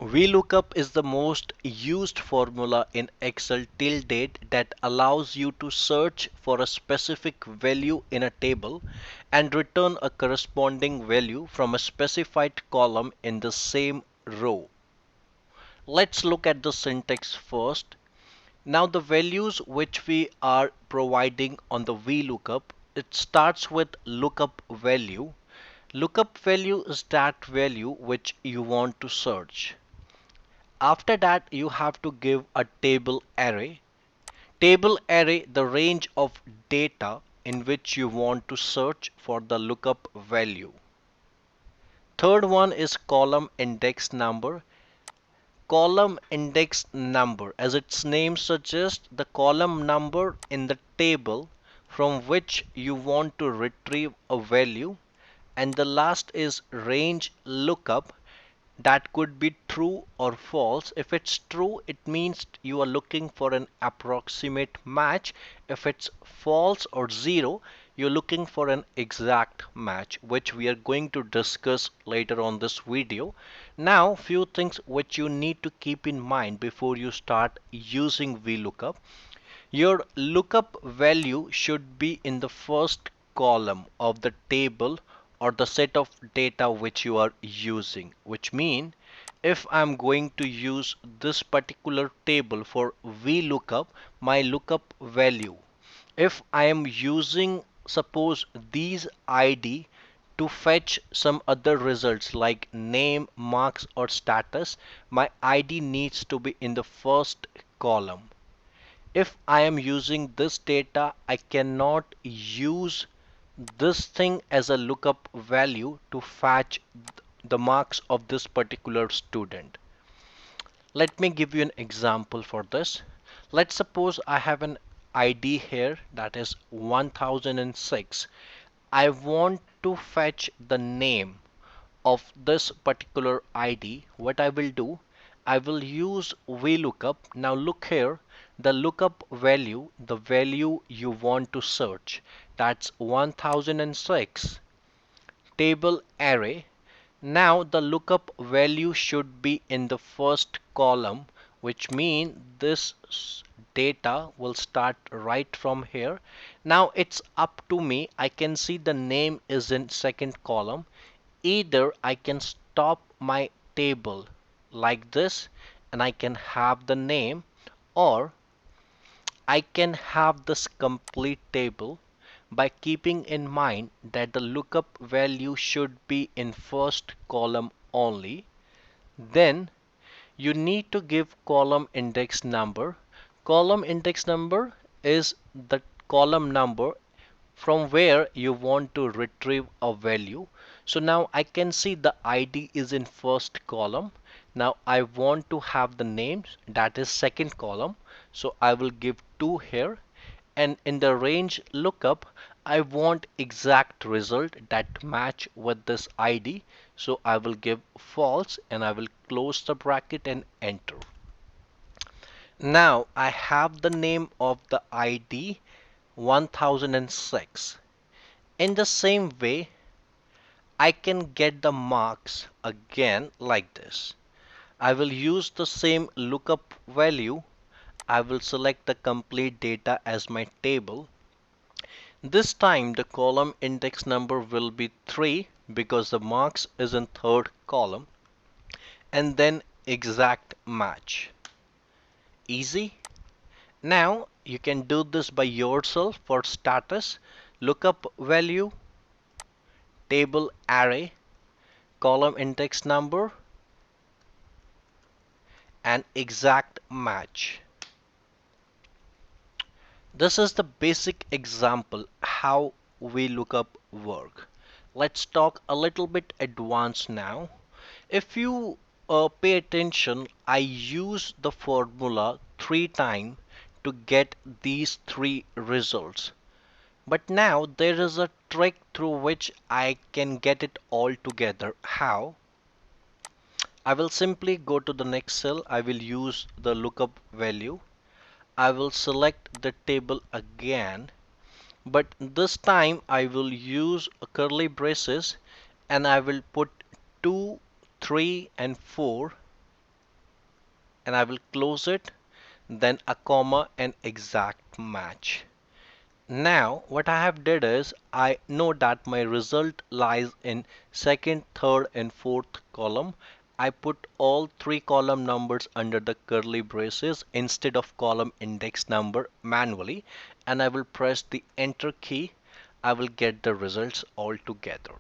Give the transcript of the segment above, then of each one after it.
VLOOKUP is the most used formula in Excel till date that allows you to search for a specific value in a table and return a corresponding value from a specified column in the same row. Let's look at the syntax first. Now the values which we are providing on the VLOOKUP, it starts with lookup value. Lookup value is that value which you want to search. After that, you have to give a table array. Table array, the range of data in which you want to search for the lookup value. Third one is column index number. Column index number, as its name suggests, the column number in the table from which you want to retrieve a value. And the last is range lookup. That could be true or false. If it's true, it means you are looking for an approximate match. If it's false or zero, you're looking for an exact match, which we are going to discuss later on this video. Now, few things which you need to keep in mind before you start using VLOOKUP. Your lookup value should be in the first column of the table or the set of data which you are using, which mean if I'm going to use this particular table for VLOOKUP, my lookup value, if I am using suppose these ID to fetch some other results like name, marks or status, my ID needs to be in the first column. If I am using this data, I cannot use this thing as a lookup value to fetch the marks of this particular student. Let me give you an example for this. Let's suppose I have an ID here that is 1006. I want to fetch the name of this particular ID. What I will do, I will use VLOOKUP. Now look here, the lookup value, the value you want to search, that's 1006. Table array. Now the lookup value should be in the first column, which means this data will start right from here. Now it's up to me. I can see the name is in second column. Either I can stop my table like this and I can have the name, or I can have this complete table by keeping in mind that the lookup value should be in first column only. Then you need to give column index number. Column index number is the column number from where you want to retrieve a value. So now I can see the ID is in first column. Now I want to have the names, that is second column. So I will give 2 here. And in the range lookup, I want exact result that match with this ID. So I will give false and I will close the bracket and enter. Now I have the name of the ID 1006. In the same way, I can get the marks again like this. I will use the same lookup value. I will select the complete data as my table. This time the column index number will be 3 because the marks is in third column, and then exact match. Easy. Now you can do this by yourself. For status, lookup value, table array, column index number, and exact match. This is the basic example how VLOOKUP work. Let's talk a little bit advanced now. If you pay attention, I use the formula 3 times to get these 3 results. But now there is a trick through which I can get it all together. How? I will simply go to the next cell. I will use the lookup value. I will select the table again, but this time I will use curly braces and I will put 2, 3 and 4. and I will close it, then a comma and exact match. Now what I have did is I know that my result lies in second, third and fourth column. I put all three column numbers under the curly braces instead of column index number manually, and I will press the enter key. I will get the results all together.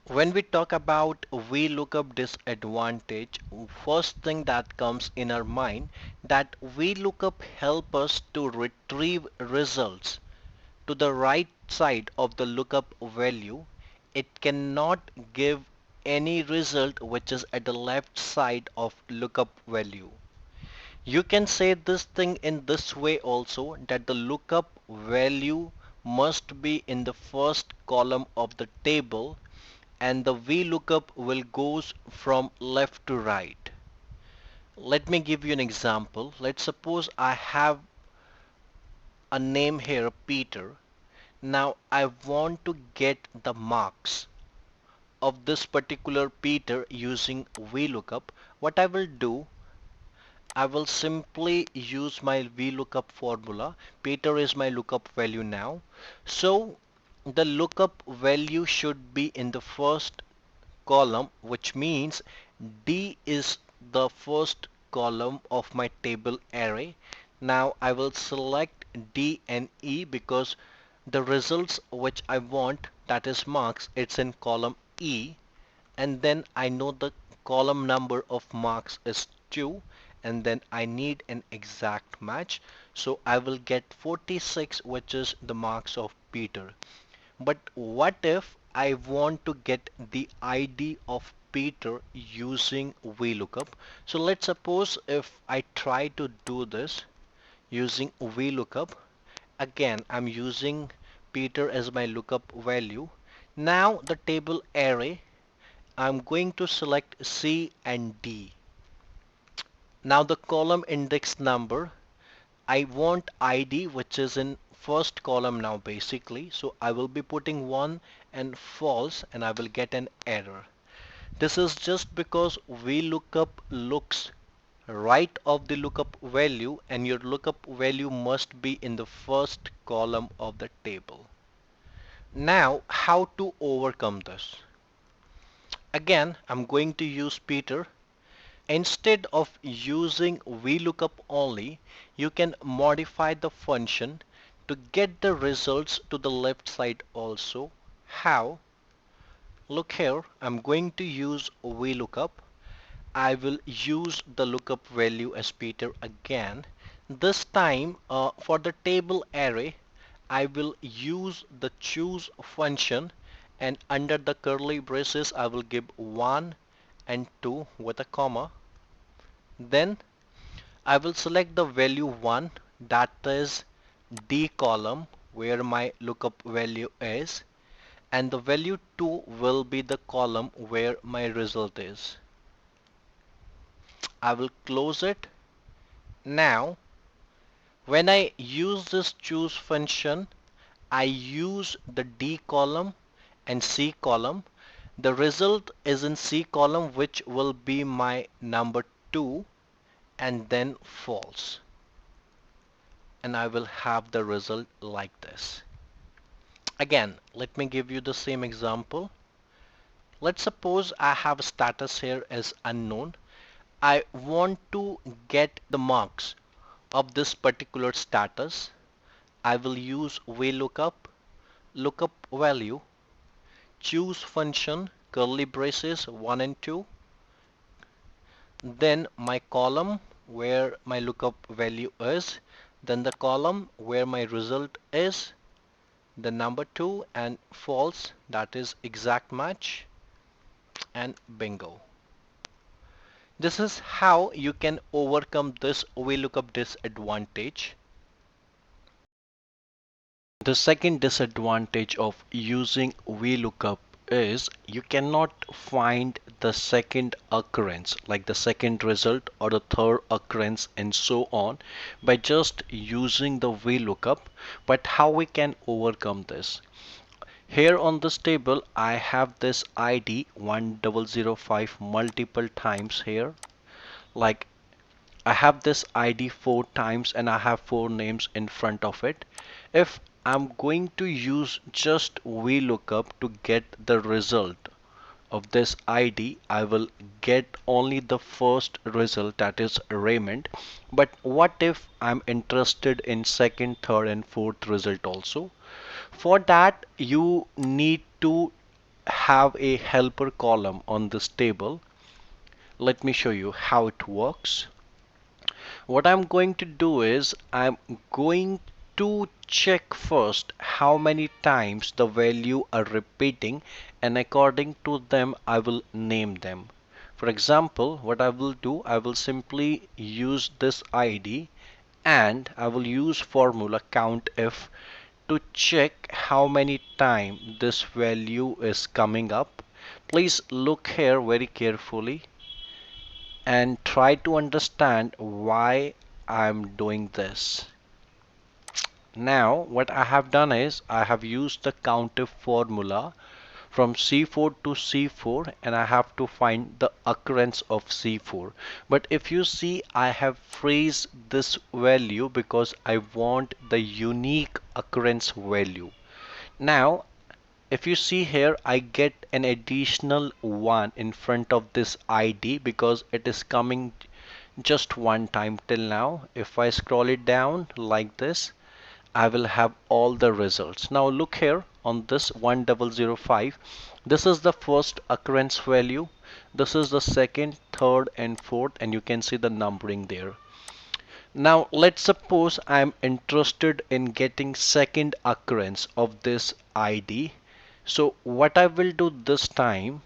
When we talk about VLOOKUP disadvantage, first thing that comes in our mind that VLOOKUP help us to retrieve results to the right side of the lookup value. It cannot give any result which is at the left side of lookup value. You can say this thing in this way also, that the lookup value must be in the first column of the table and the VLOOKUP will goes from left to right. Let me give you an example. Let's suppose I have a name here, Peter. Now I want to get the marks of this particular Peter using VLOOKUP. What I will do, I will simply use my VLOOKUP formula. Peter is my lookup value now. So the lookup value should be in the first column, which means D is the first column of my table array. Now I will select D and E because the results which I want, that is marks, it's in column E, and then I know the column number of marks is 2, and then I need an exact match, so I will get 46, which is the marks of Peter. But what if I want to get the ID of Peter using VLOOKUP? So let's suppose if I try to do this using VLOOKUP, again I'm using Peter as my lookup value. Now the table array, I'm going to select C and D. Now the column index number, I want ID which is in first column now basically, so I will be putting 1 and false and I will get an error. This is just because VLOOKUP looks right of the lookup value and your lookup value must be in the first column of the table. Now how to overcome this? Again, I'm going to use Peter. Instead of using VLOOKUP only, you can modify the function to get the results to the left side also. How? Look here, I'm going to use VLOOKUP. I will use the lookup value as Peter again. This time for the table array, I will use the choose function, and under the curly braces I will give 1 and 2 with a comma. Then I will select the value 1, that is D column where my lookup value is, and the value 2 will be the column where my result is. I will close it. Now when I use this choose function, I use the D column and C column. The result is in C column, which will be my number 2 and then false, and I will have the result like this. Again, let me give you the same example. Let's suppose I have status here as unknown. I want to get the marks of this particular status. I will use VLOOKUP, lookup value, choose function, curly braces 1 and 2, then my column where my lookup value is, then the column where my result is, the number 2 and false, that is exact match, and bingo. This is how you can overcome this VLOOKUP disadvantage. The second disadvantage of using VLOOKUP is you cannot find the second occurrence, like the second result or the third occurrence and so on, by just using the VLOOKUP. But how we can overcome this? Here on this table, I have this ID 1005 multiple times here. Like I have this ID 4 times and I have 4 names in front of it. If I'm going to use just VLOOKUP to get the result of this ID, I will get only the first result, that is Raymond. But what if I'm interested in second, third and fourth result also? For that, you need to have a helper column on this table. Let me show you how it works. What I'm going to do is I'm going to check first how many times the value are repeating, and according to them I will name them. For example, what I will do, I will simply use this ID and I will use formula COUNTIF to check how many times this value is coming up. Please look here very carefully and try to understand why I'm doing this. Now what I have done is I have used the COUNTIF formula from C4 to C4 and I have to find the occurrence of C4. But if you see, I have phrased this value because I want the unique occurrence value. Now if you see here, I get an additional 1 in front of this ID because it is coming just one time till now. If I scroll it down like this, I will have all the results. Now look here on this 1005. This is the first occurrence value. This is the second, third and fourth, and you can see the numbering there. Now let's suppose I'm interested in getting second occurrence of this ID. So what I will do this time,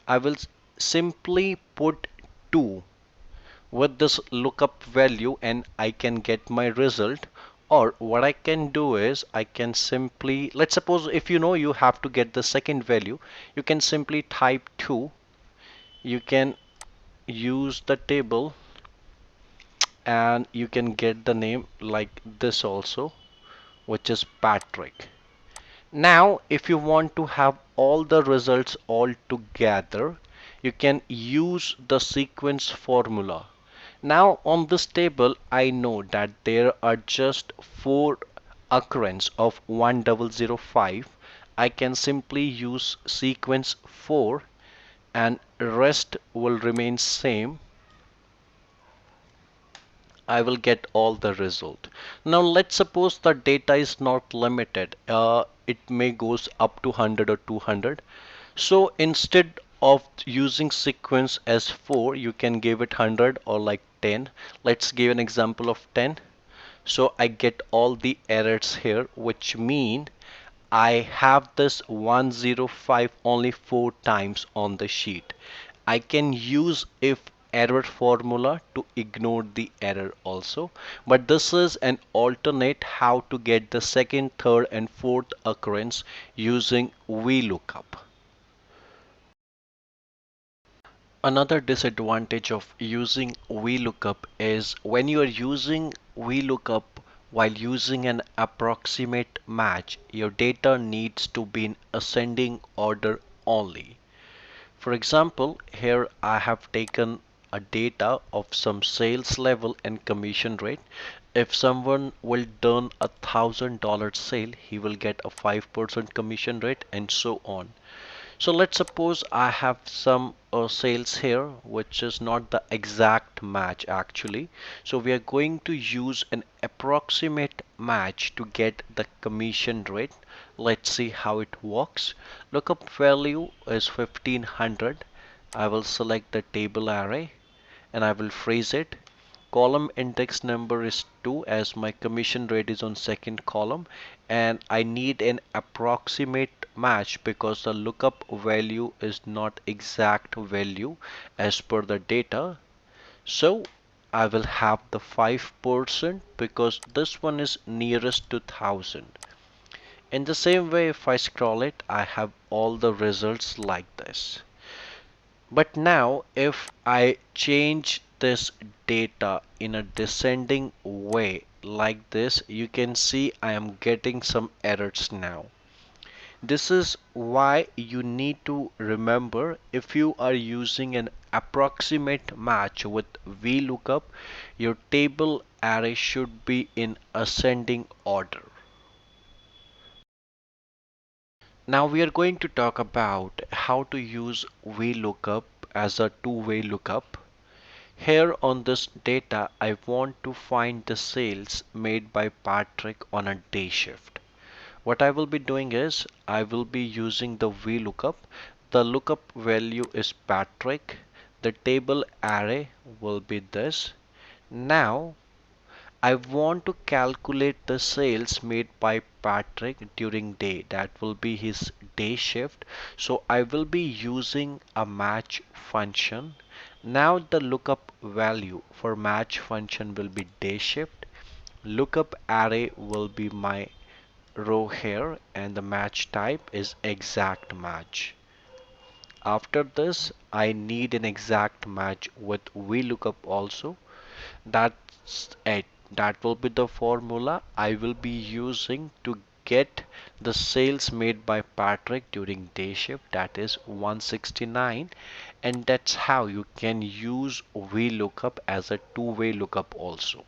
I will simply put 2 with this lookup value and I can get my result. Or what I can do is I can simply, let's suppose if you know you have to get the second value, you can simply type 2. You can use the table and you can get the name like this also, which is Patrick. Now if you want to have all the results all together, you can use the sequence formula. Now on this table I know that there are just 4 occurrence of 1005. I can simply use sequence 4 and rest will remain same. I will get all the result. Now let's suppose the data is not limited. It may goes up to 100 or 200. So instead of using sequence as 4, you can give it 100 or like 10. Let's give an example of 10. So I get all the errors here, which mean I have this 105 only 4 times on the sheet. I can use if error formula to ignore the error also, but this is an alternate how to get the second, third and fourth occurrence using VLOOKUP. Another disadvantage of using VLOOKUP is when you are using VLOOKUP while using an approximate match, your data needs to be in ascending order only. For example, here I have taken a data of some sales level and commission rate. If someone will done $1,000 sale, he will get a 5% commission rate and so on. So let's suppose I have some sales here which is not the exact match actually. So we are going to use an approximate match to get the commission rate. Let's see how it works. Lookup value is 1500. I will select the table array and I will phrase it. Column index number is 2 as my commission rate is on second column, and I need an approximate match because the lookup value is not exact value as per the data. So I will have the 5% because this one is nearest to 1000. In the same way, if I scroll it, I have all the results like this. But now if I change this data in a descending way like this, you can see I am getting some errors now. This is why you need to remember, if you are using an approximate match with VLOOKUP, your table array should be in ascending order. Now we are going to talk about how to use VLOOKUP as a two-way lookup. Here on this data, I want to find the sales made by Patrick on a day shift. What I will be doing is I will be using the VLOOKUP. The lookup value is Patrick. The table array will be this. Now I want to calculate the sales made by Patrick during day. That will be his day shift. So I will be using a match function. Now the lookup value for match function will be day shift. Lookup array will be my row here, and the match type is exact match. After this, I need an exact match with VLOOKUP also. That's it. That will be the formula I will be using to get the sales made by Patrick during day shift, that is 169, and that's how you can use VLOOKUP as a two-way lookup also.